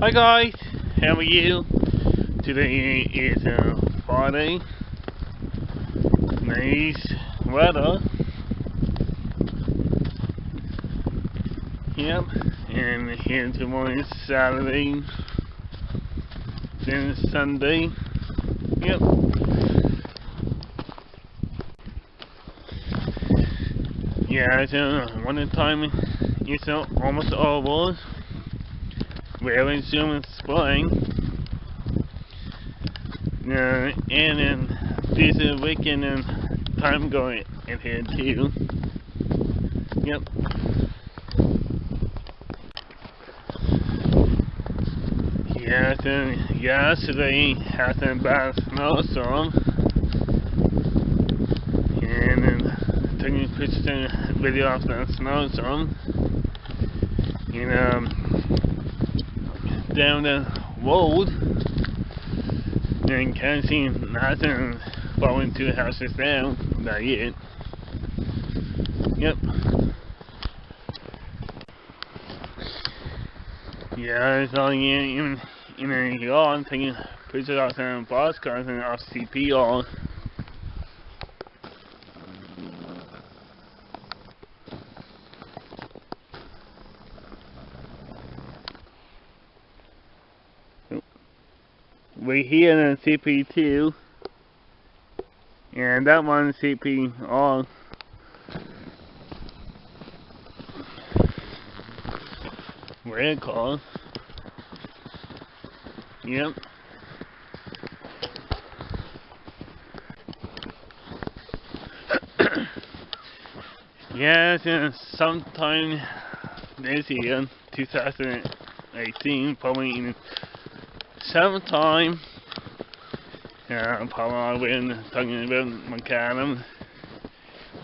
Hi guys, how are you? Today is Friday. Nice weather. Yep, and here tomorrow is Saturday. Then Sunday. Yep. Yeah, so winter time is almost over. Very soon it's spring. And then this weekend and time going ahead too. Yep. Yeah, so yesterday had a bad snowstorm. And then taking pictures and video of the snowstorm. Down the road and can't see nothing falling 2 houses down. Not yet. Yep. Yeah, it's all in the yard taking pictures of some boss cars and off CPR. We're here in CP2, and that one's CPR. Red car. Yep. Yes, and sometime this year, 2018, probably in summertime. Probably I've been talking about macadam,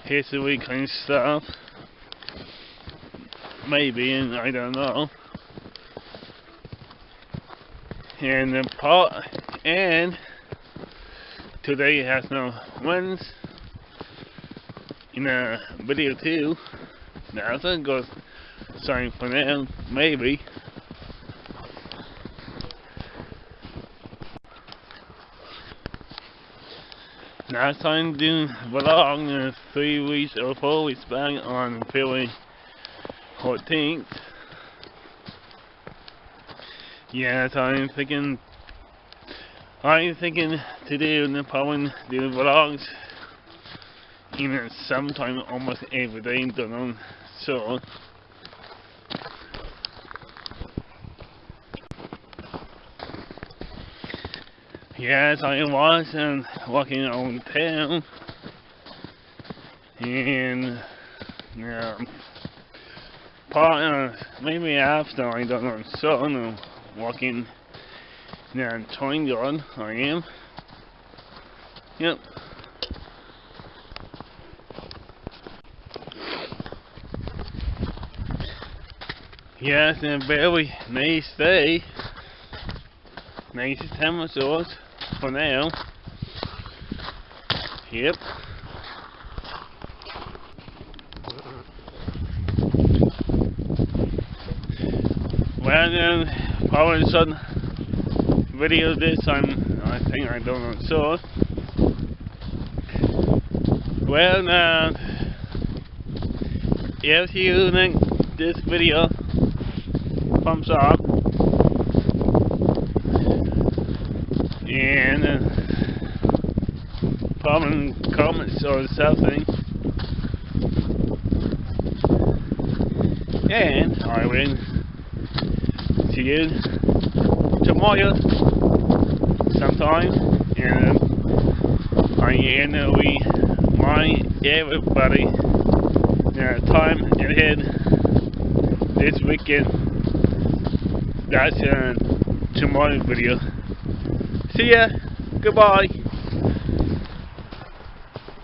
history kind of stuff. Maybe, and I don't know. And today has no winds in the video too. That's a good sign for now, maybe. Last time doing vlog 3 weeks or 4 weeks back on February 14th. Yeah, so I'm thinking to do probably do vlogs in sometime almost every day. Don't know, so. Yes, I was walking around town, and maybe after, I don't know, so I'm walking down Town Yard, I am. Yep. Yes, and a very nice day. Nice temperatures for now. Yep. Well then, probably some video this time, I think I don't know, so. Well now, if you like this video, thumbs up. And probably comments or something, and I will see you tomorrow sometime, and I end with my everybody time ahead this weekend. That's tomorrow's video. See ya. Goodbye.